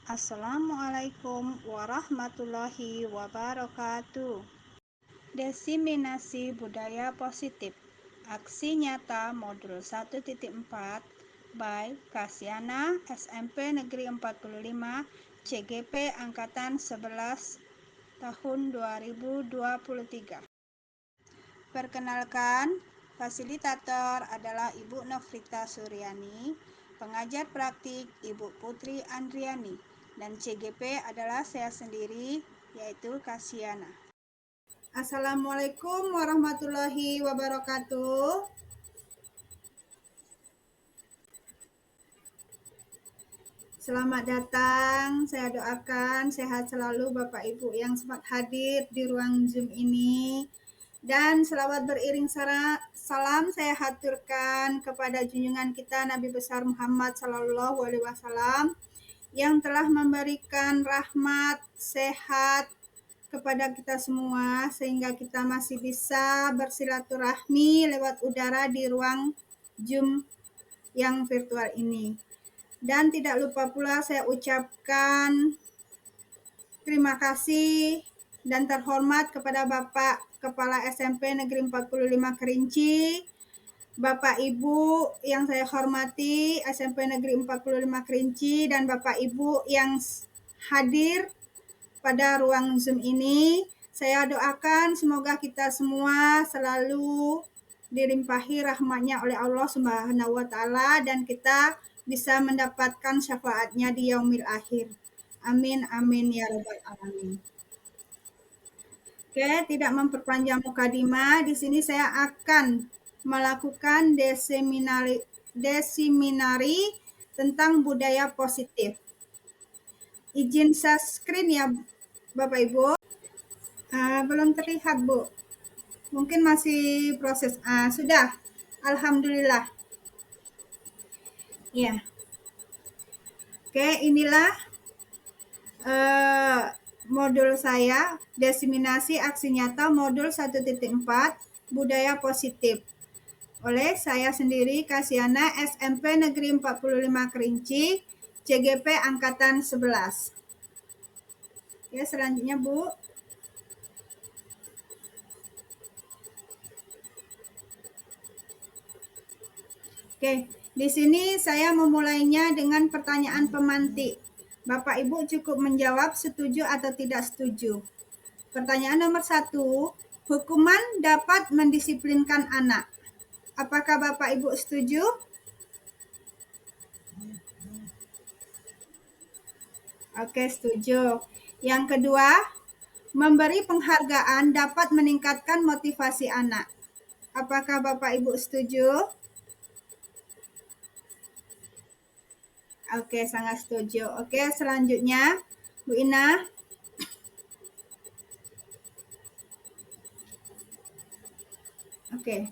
Assalamualaikum warahmatullahi wabarakatuh. Diseminasi budaya positif. Aksi nyata modul 1.4 by Kasyana SMP Negeri 45 CGP Angkatan 11 tahun 2023. Perkenalkan, fasilitator adalah Ibu Nofrita Suryani, pengajar praktik Ibu Putri Andriani, dan CGP adalah saya sendiri, yaitu Kasyana. Assalamualaikum warahmatullahi wabarakatuh. Selamat datang, saya doakan sehat selalu Bapak Ibu yang sempat hadir di ruang Zoom ini. Dan selawat beriring salam saya haturkan kepada junjungan kita Nabi besar Muhammad Sallallahu Alaihi Wasallam yang telah memberikan rahmat, sehat kepada kita semua sehingga kita masih bisa bersilaturahmi lewat udara di ruang Zoom yang virtual ini. Dan tidak lupa pula saya ucapkan terima kasih dan terhormat kepada Bapak Kepala SMP Negeri 45 Kerinci, Bapak Ibu yang saya hormati SMP Negeri 45 Kerinci, dan Bapak Ibu yang hadir pada ruang Zoom ini. Saya doakan semoga kita semua selalu dilimpahi rahmatnya oleh Allah Subhanahu wa Ta'ala dan kita bisa mendapatkan syafaatnya di yaumil akhir. Amin amin ya rabbal alamin. Oke, tidak memperpanjang mukadimah, di sini saya akan melakukan diseminari tentang budaya positif. Izin share screen ya Bapak Ibu. Belum terlihat Bu. Mungkin masih proses. Sudah. Alhamdulillah. Ya. Oke, inilah modul saya, diseminasi aksi nyata modul 1.4 budaya positif. Oleh saya sendiri Kasyana SMP Negeri 45 Kerinci, CGP Angkatan 11. Ya, selanjutnya Bu. Oke, di sini saya memulainya dengan pertanyaan pemantik. Bapak Ibu cukup menjawab setuju atau tidak setuju. Pertanyaan nomor 1, hukuman dapat mendisiplinkan anak. Apakah Bapak Ibu setuju? Oke, setuju. Yang kedua, memberi penghargaan dapat meningkatkan motivasi anak. Apakah Bapak Ibu setuju? Oke, sangat setuju. Oke, selanjutnya Bu Ina. Oke.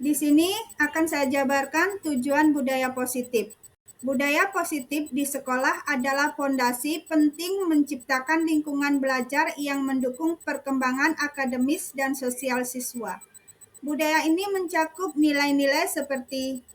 Di sini akan saya jabarkan tujuan budaya positif. Budaya positif di sekolah adalah fondasi penting menciptakan lingkungan belajar yang mendukung perkembangan akademis dan sosial siswa. Budaya ini mencakup nilai-nilai seperti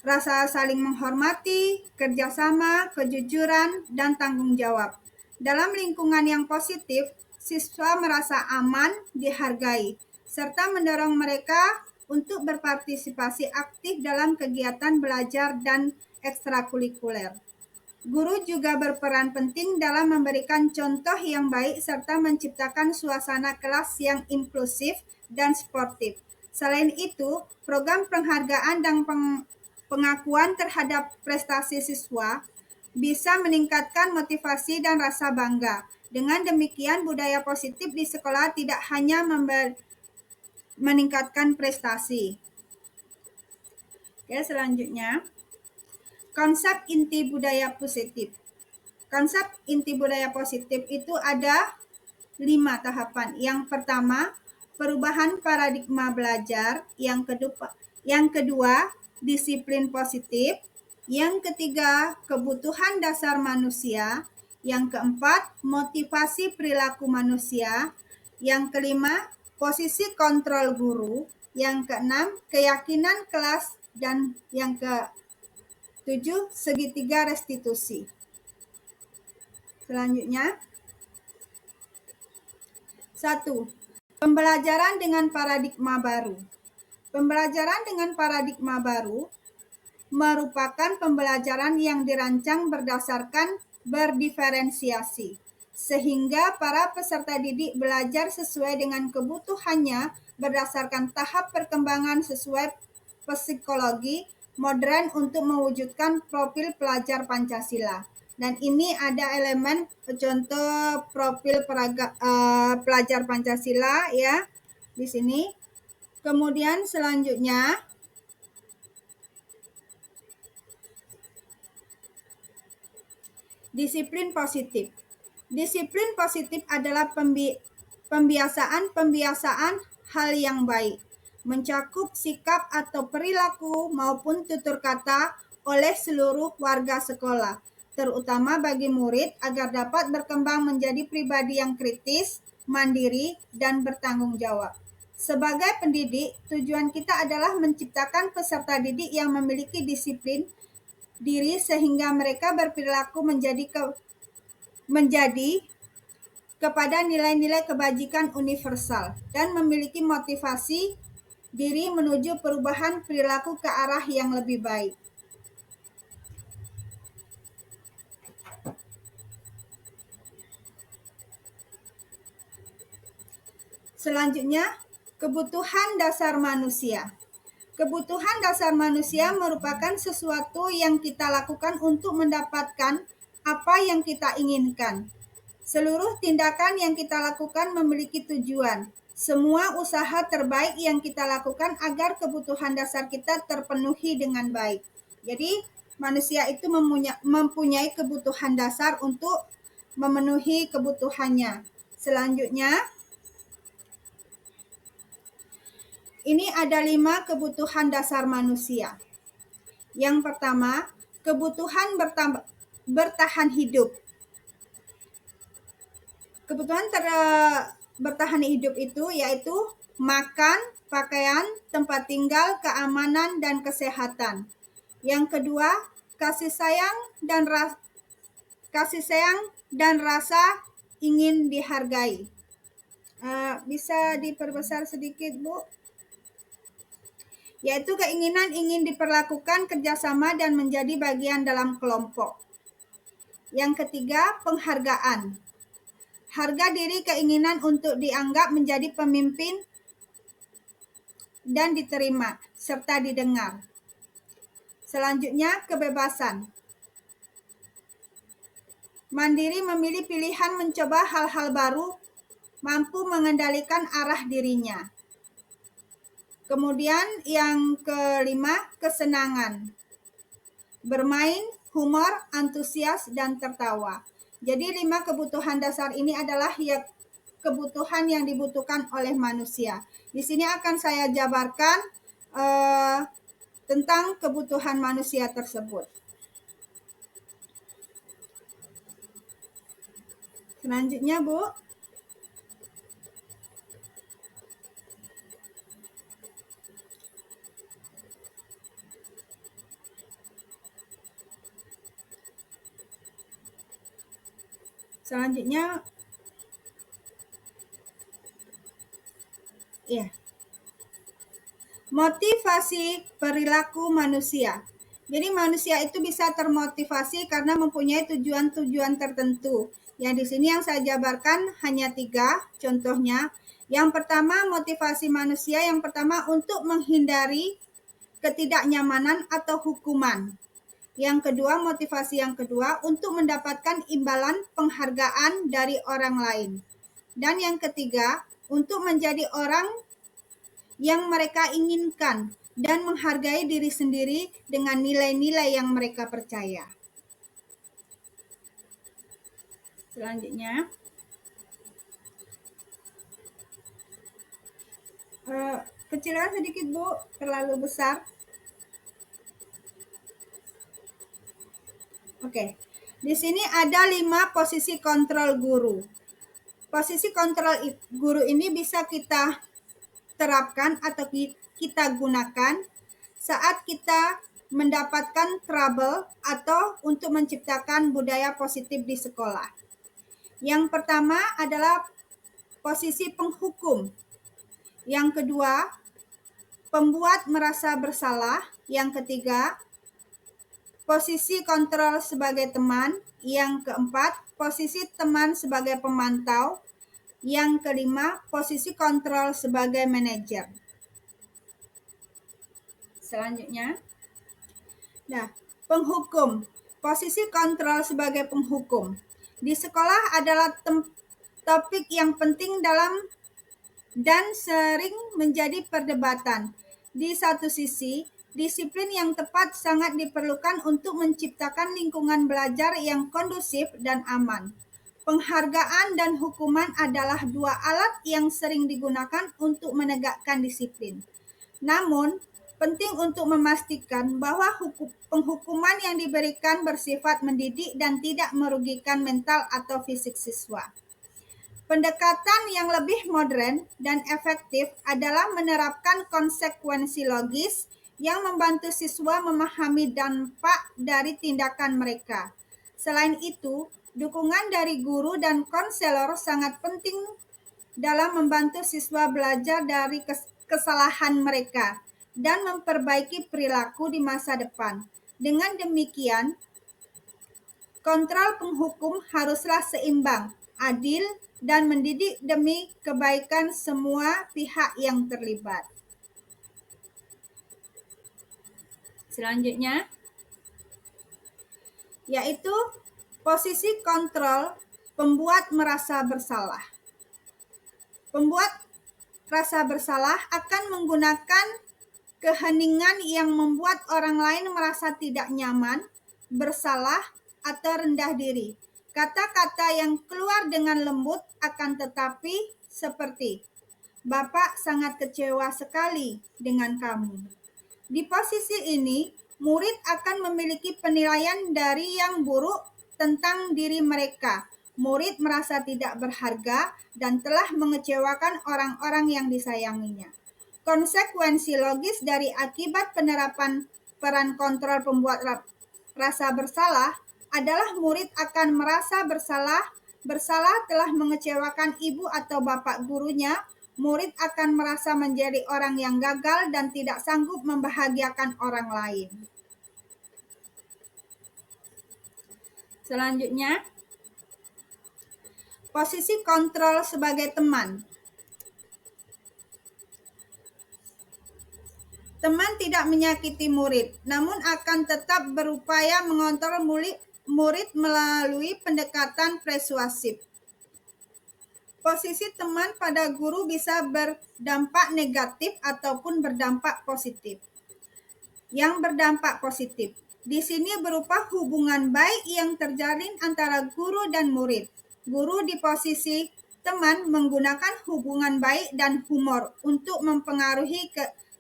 rasa saling menghormati, kerjasama, kejujuran, dan tanggung jawab. Dalam lingkungan yang positif, siswa merasa aman, dihargai, serta mendorong mereka untuk berpartisipasi aktif dalam kegiatan belajar dan ekstrakurikuler. Guru juga berperan penting dalam memberikan contoh yang baik serta menciptakan suasana kelas yang inklusif dan sportif. Selain itu, program penghargaan dan pengakuan terhadap prestasi siswa bisa meningkatkan motivasi dan rasa bangga. Dengan demikian, budaya positif di sekolah tidak hanya meningkatkan prestasi. Oke, selanjutnya, konsep inti budaya positif. Konsep inti budaya positif itu ada 5 tahapan. Yang pertama, perubahan paradigma belajar. Yang kedua, disiplin positif. Yang ketiga, kebutuhan dasar manusia. Yang keempat, motivasi perilaku manusia. Yang kelima, posisi kontrol guru. Yang keenam, keyakinan kelas. Dan yang 7. Segitiga restitusi. Selanjutnya, 1. Pembelajaran dengan paradigma baru. Pembelajaran dengan paradigma baru merupakan pembelajaran yang dirancang berdasarkan berdiferensiasi, sehingga para peserta didik belajar sesuai dengan kebutuhannya berdasarkan tahap perkembangan sesuai psikologi modern untuk mewujudkan profil pelajar Pancasila. Dan ini ada elemen contoh profil pelajar Pancasila ya di sini. Kemudian selanjutnya disiplin positif. Disiplin positif adalah pembiasaan hal yang baik, mencakup sikap atau perilaku maupun tutur kata oleh seluruh warga sekolah, terutama bagi murid agar dapat berkembang menjadi pribadi yang kritis, mandiri, dan bertanggung jawab. Sebagai pendidik, tujuan kita adalah menciptakan peserta didik yang memiliki disiplin diri sehingga mereka berperilaku menjadi kepada nilai-nilai kebajikan universal dan memiliki motivasi diri menuju perubahan perilaku ke arah yang lebih baik. Selanjutnya, kebutuhan dasar manusia. Kebutuhan dasar manusia merupakan sesuatu yang kita lakukan untuk mendapatkan apa yang kita inginkan. Seluruh tindakan yang kita lakukan memiliki tujuan. Semua usaha terbaik yang kita lakukan agar kebutuhan dasar kita terpenuhi dengan baik. Jadi, manusia itu mempunyai kebutuhan dasar untuk memenuhi kebutuhannya. Selanjutnya, ini ada 5 kebutuhan dasar manusia. Yang pertama, kebutuhan bertahan hidup. Kebutuhan bertahan hidup itu yaitu makan, pakaian, tempat tinggal, keamanan, dan kesehatan. Yang kedua, kasih sayang dan rasa ingin dihargai. Bisa diperbesar sedikit, Bu? Yaitu keinginan ingin diperlakukan kerjasama dan menjadi bagian dalam kelompok. Yang ketiga, penghargaan. Harga diri keinginan untuk dianggap menjadi pemimpin dan diterima, serta didengar. Selanjutnya, kebebasan. Mandiri memilih pilihan mencoba hal-hal baru, mampu mengendalikan arah dirinya. Kemudian yang kelima, kesenangan. Bermain, humor, antusias, dan tertawa. Jadi 5 kebutuhan dasar ini adalah kebutuhan yang dibutuhkan oleh manusia. Di sini akan saya jabarkan tentang kebutuhan manusia tersebut. Selanjutnya, Bu. Selanjutnya, ya, motivasi perilaku manusia. Jadi manusia itu bisa termotivasi karena mempunyai tujuan-tujuan tertentu. Yang di sini yang saya jabarkan hanya 3 contohnya. Yang pertama, motivasi manusia yang pertama untuk menghindari ketidaknyamanan atau hukuman. Yang kedua, motivasi yang kedua untuk mendapatkan imbalan penghargaan dari orang lain. Dan yang ketiga, untuk menjadi orang yang mereka inginkan dan menghargai diri sendiri dengan nilai-nilai yang mereka percaya. Selanjutnya, kecilkan sedikit, Bu, terlalu besar. Oke, di sini ada 5 posisi kontrol guru. Posisi kontrol guru ini bisa kita terapkan atau kita gunakan saat kita mendapatkan trouble atau untuk menciptakan budaya positif di sekolah. Yang pertama adalah posisi penghukum. Yang kedua, pembuat merasa bersalah. Yang ketiga, posisi kontrol sebagai teman. Yang keempat, posisi teman sebagai pemantau. Yang kelima, posisi kontrol sebagai manajer. Selanjutnya, penghukum. Posisi kontrol sebagai penghukum. Di sekolah adalah topik yang penting dalam dan sering menjadi perdebatan. Di satu sisi, disiplin yang tepat sangat diperlukan untuk menciptakan lingkungan belajar yang kondusif dan aman. Penghargaan dan hukuman adalah dua alat yang sering digunakan untuk menegakkan disiplin. Namun, penting untuk memastikan bahwa penghukuman yang diberikan bersifat mendidik dan tidak merugikan mental atau fisik siswa. Pendekatan yang lebih modern dan efektif adalah menerapkan konsekuensi logis yang membantu siswa memahami dampak dari tindakan mereka. Selain itu, dukungan dari guru dan konselor sangat penting dalam membantu siswa belajar dari kesalahan mereka dan memperbaiki perilaku di masa depan. Dengan demikian, kontrol penghukum haruslah seimbang, adil, dan mendidik demi kebaikan semua pihak yang terlibat. Selanjutnya, yaitu posisi kontrol pembuat merasa bersalah. Pembuat rasa bersalah akan menggunakan keheningan yang membuat orang lain merasa tidak nyaman, bersalah, atau rendah diri. Kata-kata yang keluar dengan lembut akan tetapi seperti, "Bapak sangat kecewa sekali dengan kamu." Di posisi ini, murid akan memiliki penilaian dari yang buruk tentang diri mereka. Murid merasa tidak berharga dan telah mengecewakan orang-orang yang disayanginya. Konsekuensi logis dari akibat penerapan peran kontrol pembuat rasa bersalah adalah murid akan merasa bersalah telah mengecewakan ibu atau bapak gurunya. Murid akan merasa menjadi orang yang gagal dan tidak sanggup membahagiakan orang lain. Selanjutnya, posisi kontrol sebagai teman. Teman tidak menyakiti murid, namun akan tetap berupaya mengontrol murid melalui pendekatan persuasif. Posisi teman pada guru bisa berdampak negatif ataupun berdampak positif. Yang berdampak positif di sini berupa hubungan baik yang terjalin antara guru dan murid. Guru di posisi teman menggunakan hubungan baik dan humor untuk mempengaruhi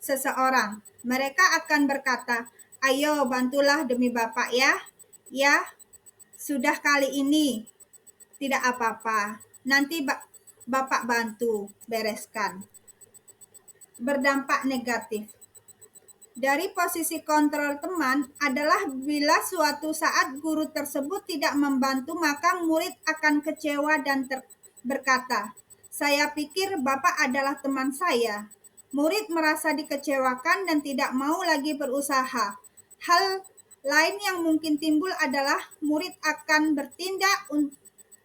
seseorang. Mereka akan berkata, "Ayo bantulah demi Bapak ya. Ya, sudah kali ini tidak apa-apa. Nanti Bapak bantu bereskan." Berdampak negatif. Dari posisi kontrol teman adalah bila suatu saat guru tersebut tidak membantu, maka murid akan kecewa dan berkata, "Saya pikir Bapak adalah teman saya." Murid merasa dikecewakan dan tidak mau lagi berusaha. Hal lain yang mungkin timbul adalah murid akan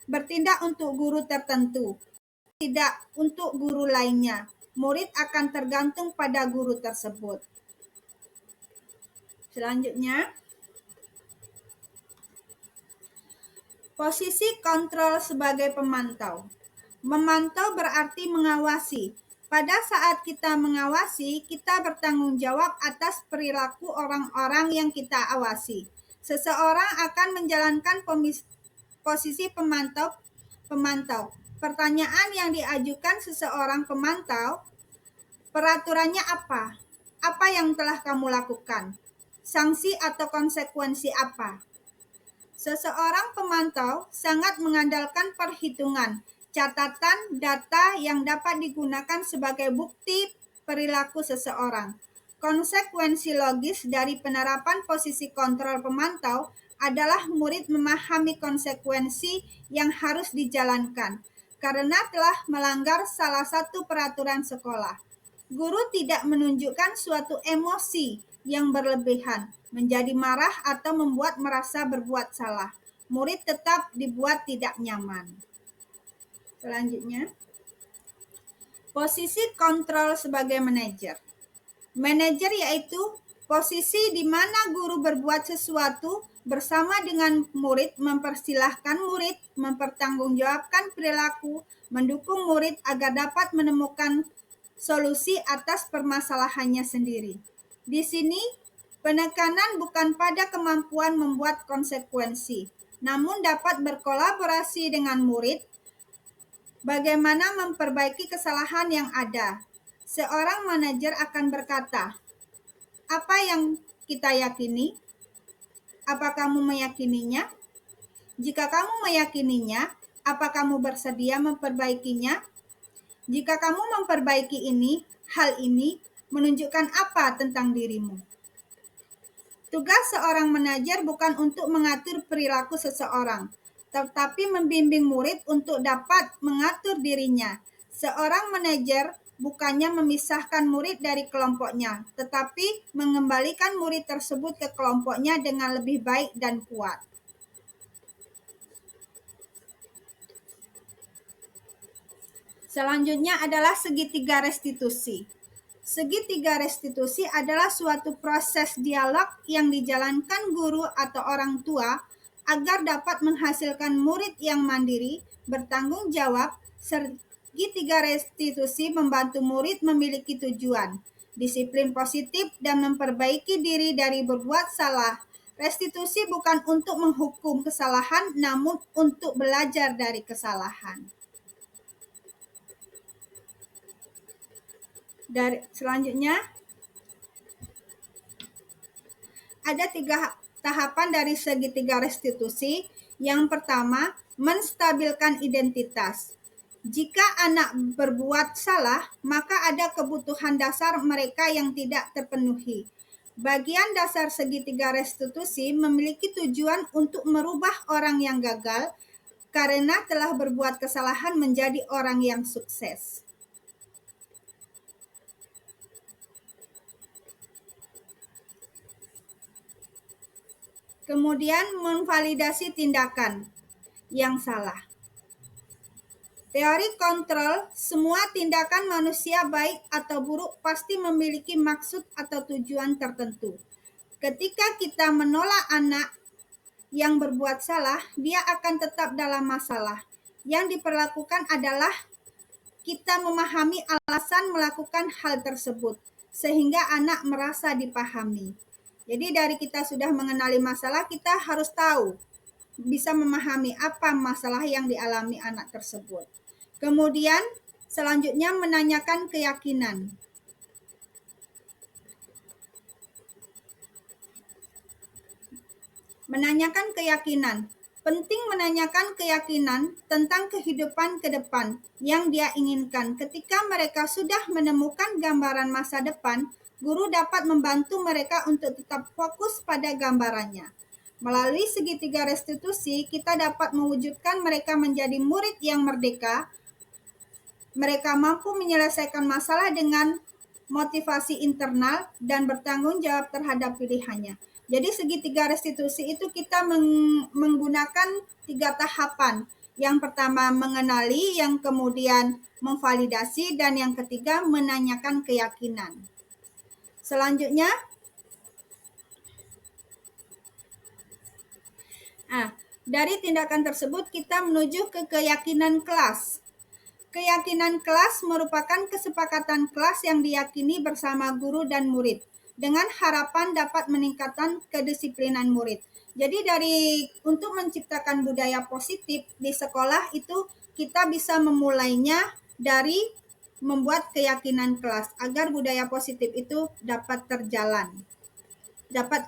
bertindak untuk guru tertentu, tidak untuk guru lainnya. Murid akan tergantung pada guru tersebut. Selanjutnya, posisi kontrol sebagai pemantau. Memantau berarti mengawasi. Pada saat kita mengawasi, kita bertanggung jawab atas perilaku orang-orang yang kita awasi. Seseorang akan menjalankan posisi pemantau. Pertanyaan yang diajukan seseorang pemantau, peraturannya apa? Apa yang telah kamu lakukan? Sanksi atau konsekuensi apa? Seseorang pemantau sangat mengandalkan perhitungan, catatan, data yang dapat digunakan sebagai bukti perilaku seseorang. Konsekuensi logis dari penerapan posisi kontrol pemantau adalah murid memahami konsekuensi yang harus dijalankan karena telah melanggar salah satu peraturan sekolah. Guru tidak menunjukkan suatu emosi yang berlebihan, menjadi marah atau membuat merasa berbuat salah. Murid tetap dibuat tidak nyaman. Selanjutnya, posisi kontrol sebagai manajer. Manajer yaitu posisi di mana guru berbuat sesuatu bersama dengan murid, mempersilahkan murid, mempertanggungjawabkan perilaku, mendukung murid agar dapat menemukan solusi atas permasalahannya sendiri. Di sini, penekanan bukan pada kemampuan membuat konsekuensi, namun dapat berkolaborasi dengan murid bagaimana memperbaiki kesalahan yang ada. Seorang manajer akan berkata, apa yang kita yakini? Apa kamu meyakininya? Jika kamu meyakininya, apa kamu bersedia memperbaikinya? Jika kamu memperbaiki hal ini menunjukkan apa tentang dirimu? Tugas seorang manajer bukan untuk mengatur perilaku seseorang, tetapi membimbing murid untuk dapat mengatur dirinya. Seorang manajer bukannya memisahkan murid dari kelompoknya, tetapi mengembalikan murid tersebut ke kelompoknya dengan lebih baik dan kuat. Selanjutnya adalah segitiga restitusi. Segitiga restitusi adalah suatu proses dialog yang dijalankan guru atau orang tua agar dapat menghasilkan murid yang mandiri, bertanggung jawab. Segitiga restitusi membantu murid memiliki tujuan, disiplin positif, dan memperbaiki diri dari berbuat salah. Restitusi bukan untuk menghukum kesalahan, namun untuk belajar dari kesalahan. Selanjutnya, ada 3 tahapan dari segitiga restitusi. Yang pertama, menstabilkan identitas. Jika anak berbuat salah, maka ada kebutuhan dasar mereka yang tidak terpenuhi. Bagian dasar segitiga restitusi memiliki tujuan untuk merubah orang yang gagal karena telah berbuat kesalahan menjadi orang yang sukses. Kemudian memvalidasi tindakan yang salah. Teori kontrol, semua tindakan manusia baik atau buruk pasti memiliki maksud atau tujuan tertentu. Ketika kita menolak anak yang berbuat salah, dia akan tetap dalam masalah. Yang diperlakukan adalah kita memahami alasan melakukan hal tersebut, sehingga anak merasa dipahami. Jadi dari kita sudah mengenali masalah, kita harus tahu, bisa memahami apa masalah yang dialami anak tersebut. Kemudian selanjutnya menanyakan keyakinan. Menanyakan keyakinan. Penting menanyakan keyakinan tentang kehidupan ke depan yang dia inginkan. Ketika mereka sudah menemukan gambaran masa depan, guru dapat membantu mereka untuk tetap fokus pada gambarannya. Melalui segitiga restitusi, kita dapat mewujudkan mereka menjadi murid yang merdeka. Mereka mampu menyelesaikan masalah dengan motivasi internal dan bertanggung jawab terhadap pilihannya. Jadi segitiga restitusi itu kita menggunakan 3 tahapan. Yang pertama mengenali, yang kemudian memvalidasi, dan yang ketiga menanyakan keyakinan. Selanjutnya, dari tindakan tersebut kita menuju ke keyakinan kelas. Keyakinan kelas merupakan kesepakatan kelas yang diyakini bersama guru dan murid dengan harapan dapat meningkatkan kedisiplinan murid. Jadi untuk menciptakan budaya positif di sekolah itu kita bisa memulainya dari membuat keyakinan kelas agar budaya positif itu dapat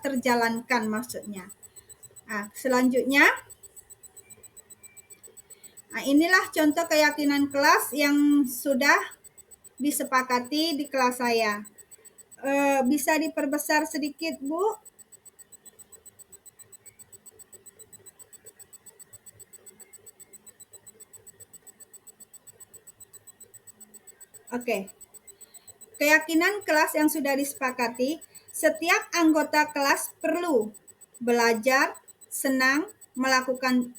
terjalankan maksudnya. Selanjutnya, inilah contoh keyakinan kelas yang sudah disepakati di kelas saya. Bisa diperbesar sedikit, Bu? Oke. Keyakinan kelas yang sudah disepakati, setiap anggota kelas perlu belajar, senang, melakukan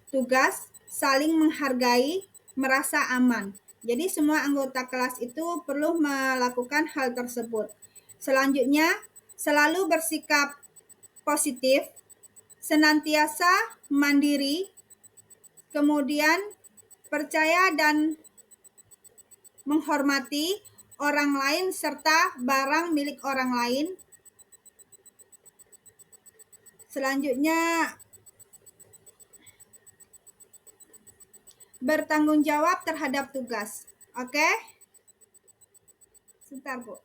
tugas, saling menghargai, merasa aman. Jadi semua anggota kelas itu perlu melakukan hal tersebut. Selanjutnya, selalu bersikap positif, senantiasa mandiri, kemudian percaya dan menghormati orang lain serta barang milik orang lain. Selanjutnya, bertanggung jawab terhadap tugas. Oke? Sebentar, Bu.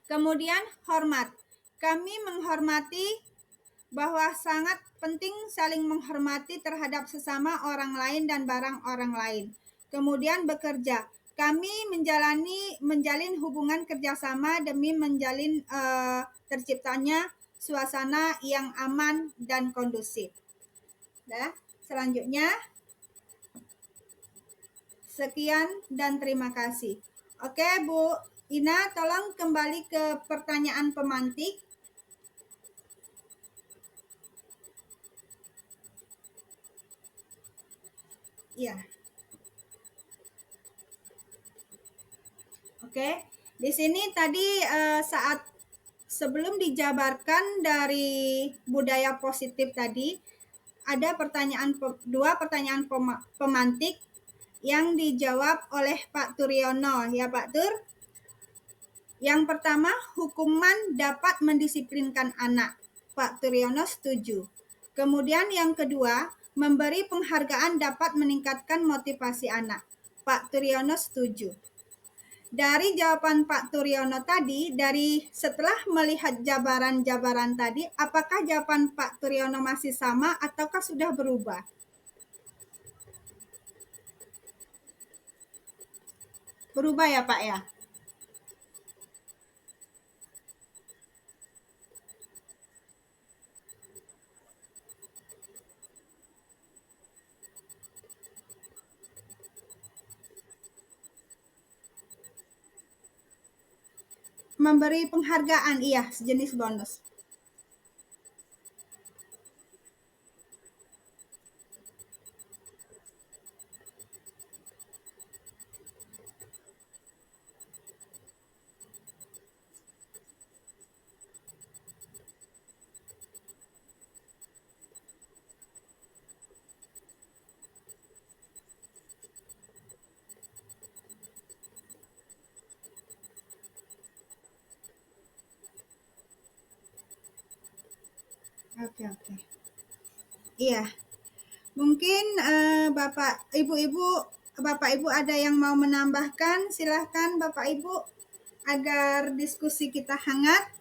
Kemudian, hormat. Kami menghormati bahwa sangat penting saling menghormati terhadap sesama orang lain dan barang orang lain. Kemudian bekerja. Kami menjalin hubungan kerjasama demi menjalin terciptanya suasana yang aman dan kondusif. Nah, selanjutnya, sekian dan terima kasih. Oke, Bu Ina, tolong kembali ke pertanyaan pemantik. Ya. Oke, di sini tadi saat sebelum dijabarkan dari budaya positif tadi, ada dua pertanyaan pemantik yang dijawab oleh Pak Turyono, ya Pak Tur. Yang pertama, hukuman dapat mendisiplinkan anak. Pak Turyono setuju. Kemudian yang kedua, memberi penghargaan dapat meningkatkan motivasi anak. Pak Turyono setuju. Dari jawaban Pak Turyono tadi, setelah melihat jabaran-jabaran tadi, apakah jawaban Pak Turyono masih sama ataukah sudah berubah? Berubah ya Pak ya? Memberi penghargaan, iya, sejenis bonus. Oke, oke. Iya, mungkin Bapak Ibu ada yang mau menambahkan, silahkan Bapak Ibu agar diskusi kita hangat.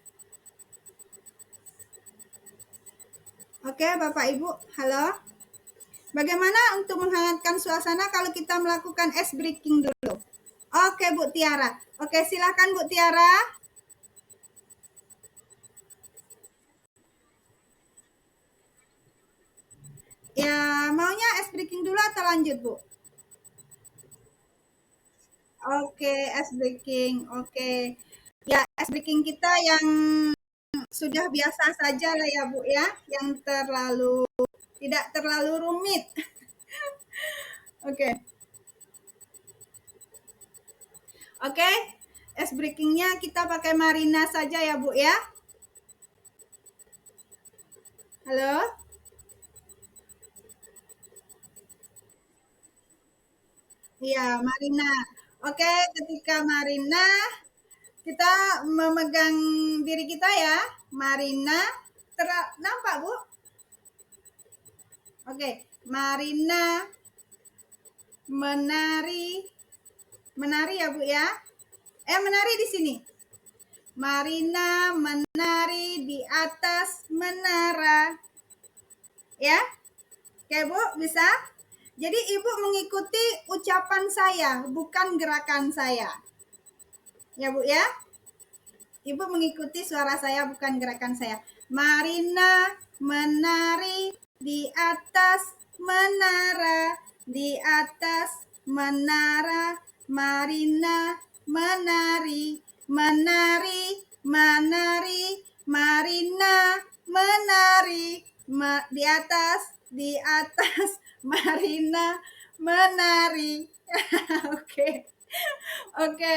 Oke, Bapak Ibu, halo. Bagaimana untuk menghangatkan suasana kalau kita melakukan ice breaking dulu? Oke, Bu Tiara. Oke, silakan Bu Tiara. Ya, maunya ice breaking dulu atau lanjut, Bu? Oke, ice breaking. Oke. Ya, ice breaking kita yang sudah biasa saja lah ya, Bu ya, yang tidak terlalu rumit. Oke. Oke. Ice breakingnya kita pakai Marina saja ya, Bu ya. Halo? Iya, Marina. Oke, ketika Marina, kita memegang diri kita ya. Marina, nampak Bu? Oke, Marina menari, menari ya Bu ya. Menari di sini. Marina menari di atas menara. Ya, oke Bu, bisa? Jadi Ibu mengikuti ucapan saya, bukan gerakan saya. Ya Bu ya. Ibu mengikuti suara saya, bukan gerakan saya. Marina menari di atas menara, di atas menara. Marina menari, menari, menari. Marina menari, di atas Marina menari. Oke. Oke.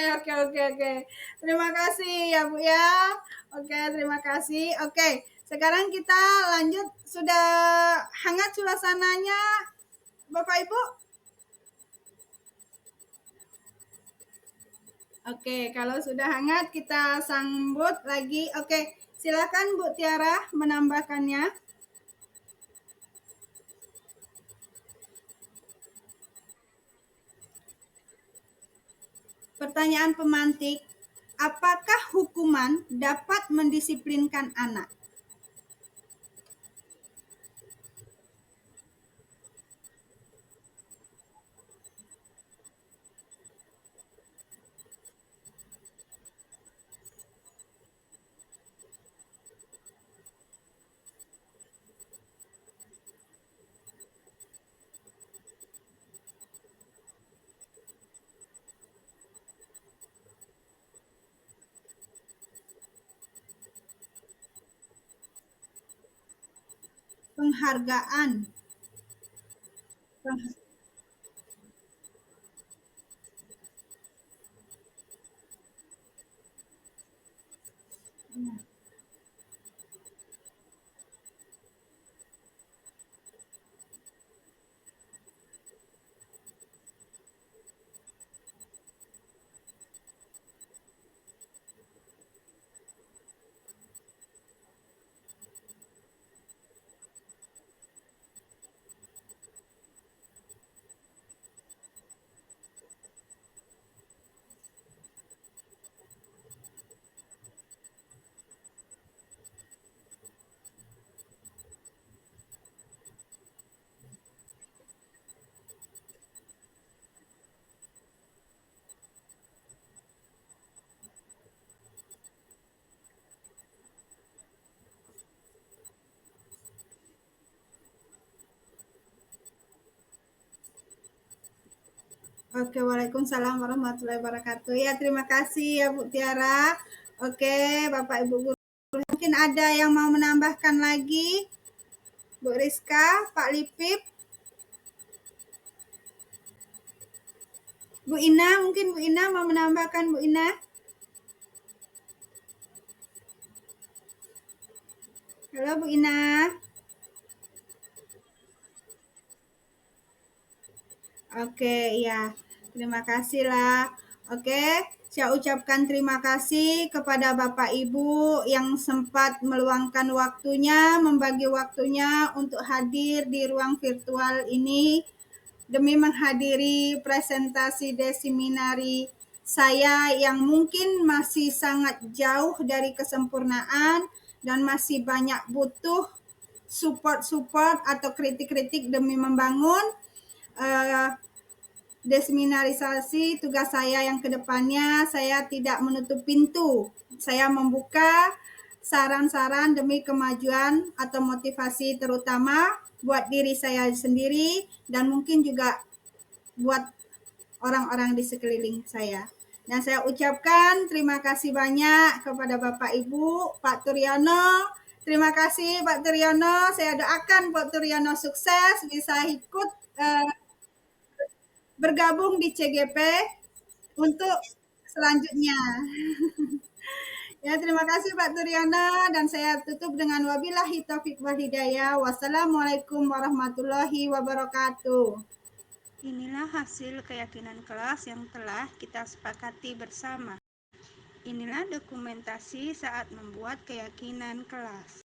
Terima kasih ya Bu ya. Oke, terima kasih. Oke, sekarang kita lanjut. Sudah hangat suasananya, Bapak Ibu? Oke, kalau sudah hangat kita sambut lagi. Oke, silakan Bu Tiara menambahkannya. Pertanyaan pemantik, apakah hukuman dapat mendisiplinkan anak? Penghargaan. Oke, waalaikumsalam warahmatullahi wabarakatuh. Ya, terima kasih ya Bu Tiara. Oke, Bapak Ibu guru, mungkin ada yang mau menambahkan lagi? Bu Rizka, Pak Lipip, Bu Ina, mungkin Bu Ina mau menambahkan, Bu Ina? Halo Bu Ina. Oke, ya. Terima kasih lah. Oke, saya ucapkan terima kasih kepada Bapak Ibu yang sempat meluangkan waktunya, membagi waktunya untuk hadir di ruang virtual ini demi menghadiri presentasi Desiminari saya yang mungkin masih sangat jauh dari kesempurnaan dan masih banyak butuh support atau kritik-kritik demi membangun deseminarisasi tugas saya yang kedepannya. Saya tidak menutup pintu. Saya membuka saran-saran demi kemajuan atau motivasi terutama buat diri saya sendiri dan mungkin juga buat orang-orang di sekeliling saya. Dan saya ucapkan terima kasih banyak kepada Bapak Ibu, Pak Turyono. Terima kasih Pak Turyono. Saya doakan Pak Turyono sukses bisa ikut bergabung di CGP untuk selanjutnya. Ya, terima kasih Pak Turyono dan saya tutup dengan wabillahi taufik wal hidayah. Wassalamualaikum warahmatullahi wabarakatuh. Inilah hasil keyakinan kelas yang telah kita sepakati bersama. Inilah dokumentasi saat membuat keyakinan kelas.